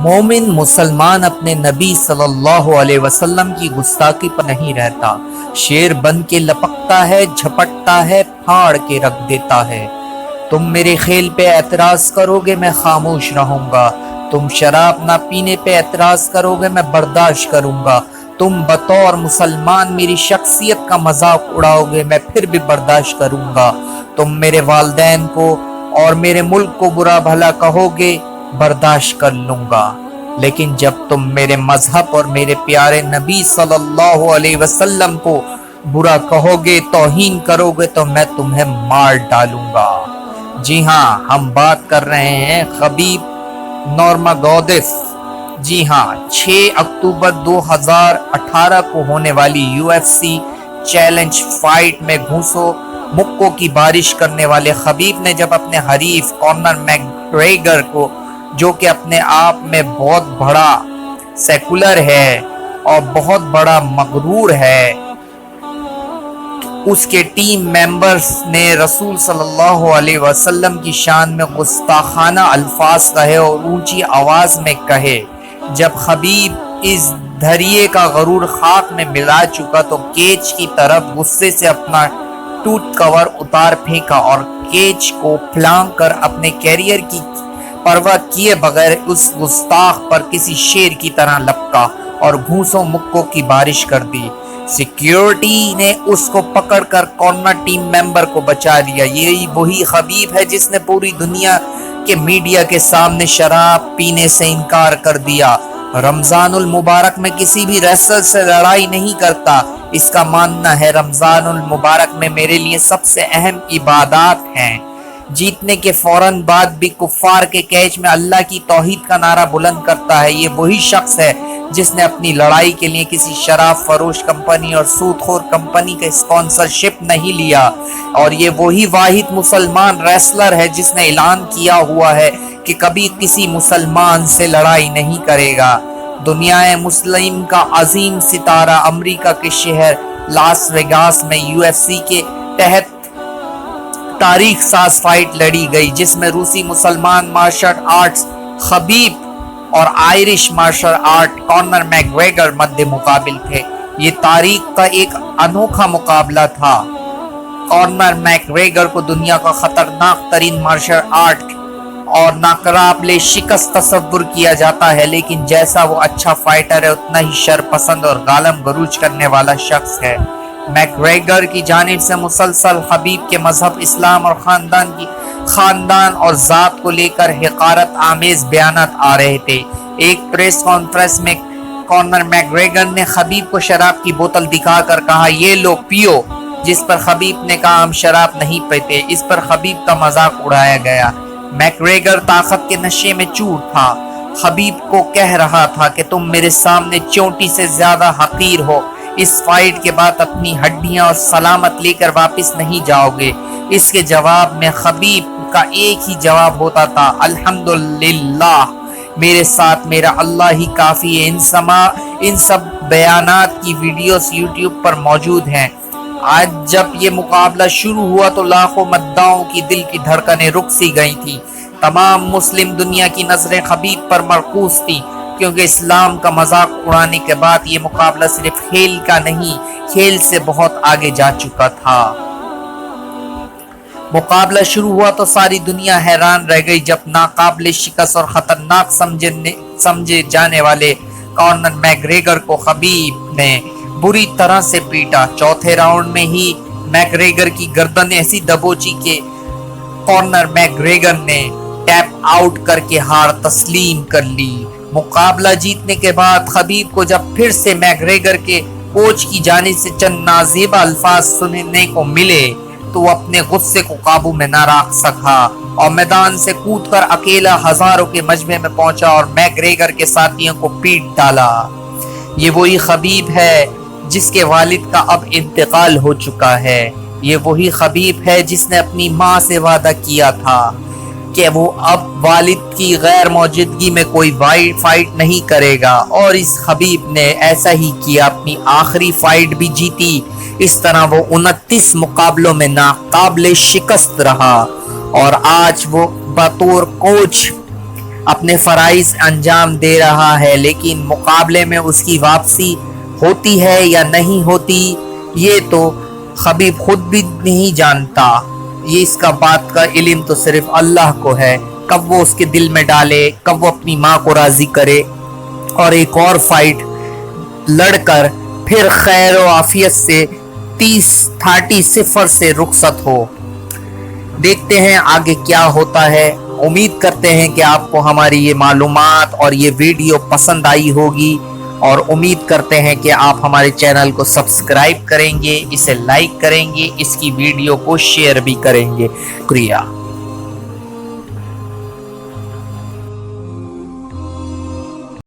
مومن مسلمان اپنے نبی صلی اللہ علیہ وسلم کی گستاخی پر نہیں رہتا، شیر بن کے لپکتا ہے، جھپٹتا ہے، پھاڑ کے رکھ دیتا ہے۔ تم میرے کھیل پہ اعتراض کرو گے، میں خاموش رہوں گا۔ تم شراب نہ پینے پہ اعتراض کرو گے، میں برداشت کروں گا۔ تم بطور مسلمان میری شخصیت کا مذاق اڑاؤ گے، میں پھر بھی برداشت کروں گا۔ تم میرے والدین کو اور میرے ملک کو برا بھلا کہو گے، برداشت کر لوں گا۔ لیکن جب تم میرے مذہب اور میرے پیارے نبی صلی اللہ علیہ وسلم کو برا کہو گے، توہین کرو گے، تو میں تمہیں مار ڈالوں گا۔ جی ہاں، ہم بات کر رہے ہیں خبیب نورماگودف۔ جی ہاں، 6 اکتوبر 2018 کو ہونے والی UFC چیلنج فائٹ میں گھوسوں مکوں کی بارش کرنے والے خبیب نے جب اپنے حریف کونر میکگریگر کو، جو کہ اپنے آپ میں بہت بڑا سیکولر ہے اور بہت بڑا مغرور ہے، اس کے ٹیم ممبرز نے رسول صلی اللہ علیہ وسلم کی شان میں گستاخانہ الفاظ کہے اور اونچی آواز میں کہے۔ جب خبیب اس دھریے کا غرور خاک میں ملا چکا تو کیچ کی طرف غصے سے اپنا ٹوتھ کور اتار پھینکا اور کیچ کو پھلانگ کر اپنے کیریئر کی پرواہ کیے بغیر اس گستاخ پر کسی شیر کی طرح لپکا اور گھوسوں مکوں کی بارش کر دی۔ سیکیورٹی نے اس کو پکڑ کر کارنر ٹیم ممبر کو بچا لیا۔ یہی وہی خبیب ہے جس نے پوری دنیا کے میڈیا کے سامنے شراب پینے سے انکار کر دیا، رمضان المبارک میں کسی بھی ریسلر سے لڑائی نہیں کرتا۔ اس کا ماننا ہے رمضان المبارک میں میرے لیے سب سے اہم عبادات ہیں۔ جیتنے کے فوراً بعد بھی کفار کے کیچ میں اللہ کی توحید کا نعرہ بلند کرتا ہے۔ یہ وہی شخص ہے جس نے اپنی لڑائی کے لیے کسی شراب فروش کمپنی اور سود خور کمپنی کا اسپانسرشپ نہیں لیا، اور یہ وہی واحد مسلمان ریسلر ہے جس نے اعلان کیا ہوا ہے کہ کبھی کسی مسلمان سے لڑائی نہیں کرے گا۔ دنیا مسلم کا عظیم ستارہ امریکہ کے شہر لاس ویگاس میں UFC کے تحت تاریخ ساز فائٹ لڑی گئی، جس میں روسی مسلمان مارشل آرٹس خبیب اور آئرش مارشل آرٹ کونر میکگریگر مد مقابل تھے۔ یہ تاریخ کا ایک انوکھا مقابلہ تھا۔ کونر میکگریگر کو دنیا کا خطرناک ترین مارشل آرٹ اور ناقابل شکست تصور کیا جاتا ہے، لیکن جیسا وہ اچھا فائٹر ہے اتنا ہی شر پسند اور گالم گلوچ کرنے والا شخص ہے۔ میکگریگر کی جانب سے مسلسل خبیب کے مذہب اسلام اور خاندان اور ذات کو لے کر حقارت آمیز بیانات آ رہے تھے۔ ایک پریس کانفرنس میں کونر میکگریگر نے خبیب کو شراب کی بوتل دکھا کر کہا، یہ لو پیو، جس پر خبیب نے کہا، ہم شراب نہیں پیتے۔ اس پر خبیب کا مذاق اڑایا گیا۔ میکگریگر طاقت کے نشے میں چور تھا، خبیب کو کہہ رہا تھا کہ تم میرے سامنے چونٹی سے زیادہ حقیر ہو، اس فائٹ کے بعد اپنی ہڈیاں اور سلامت لے کر واپس نہیں جاؤ گے۔ اس کے جواب میں خبیب کا ایک ہی جواب ہوتا تھا، الحمدللہ، میرے ساتھ میرا اللہ ہی کافی ہے۔ ان سب بیانات کی ویڈیوز یوٹیوب پر موجود ہیں۔ آج جب یہ مقابلہ شروع ہوا تو لاکھوں مداحوں کی دل کی دھڑکنیں رک سی گئی تھیں۔ تمام مسلم دنیا کی نظریں خبیب پر مرکوز تھیں، کیونکہ اسلام کا مذاق اڑانے کے بعد یہ مقابلہ صرف کھیل کا نہیں، کھیل سے بہت آگے جا چکا تھا۔ مقابلہ شروع ہوا تو ساری دنیا حیران رہ گئی جب ناقابل شکست اور خطرناک سمجھے جانے والے کونر میکگریگر کو خبیب نے بری طرح سے پیٹا۔ چوتھے راؤنڈ میں ہی میکگریگر کی گردن ایسی دبوچی کہ کونر میکگریگر نے ٹیپ آؤٹ کر کے ہار تسلیم کر لی۔ مقابلہ جیتنے کے بعد خبیب کو جب پھر سے میکگریگر کے کوچ کی جانب سے چند نازیبا الفاظ سننے کو ملے تو وہ اپنے غصے کو قابو میں نہ رکھ سکا اور میدان سے کود کر اکیلا ہزاروں کے مجمع میں پہنچا اور میکگریگر کے ساتھیوں کو پیٹ ڈالا۔ یہ وہی خبیب ہے جس کے والد کا اب انتقال ہو چکا ہے۔ یہ وہی خبیب ہے جس نے اپنی ماں سے وعدہ کیا تھا کہ وہ اب والد کی غیر موجودگی میں کوئی فائٹ نہیں کرے گا، اور اس خبیب نے ایسا ہی کیا، اپنی آخری فائٹ بھی جیتی۔ اس طرح وہ 29 مقابلوں میں ناقابل شکست رہا اور آج وہ بطور کوچ اپنے فرائض انجام دے رہا ہے، لیکن مقابلے میں اس کی واپسی ہوتی ہے یا نہیں ہوتی یہ تو خبیب خود بھی نہیں جانتا۔ یہ اس کا بات کا علم تو صرف اللہ کو ہے، کب وہ اس کے دل میں ڈالے، کب وہ اپنی ماں کو راضی کرے اور ایک اور فائٹ لڑ کر پھر خیر و عافیت سے 30 سے رخصت ہو۔ دیکھتے ہیں آگے کیا ہوتا ہے۔ امید کرتے ہیں کہ آپ کو ہماری یہ معلومات اور یہ ویڈیو پسند آئی ہوگی، اور امید کرتے ہیں کہ آپ ہمارے چینل کو سبسکرائب کریں گے، اسے لائک کریں گے، اس کی ویڈیو کو شیئر بھی کریں گے۔ شکریہ۔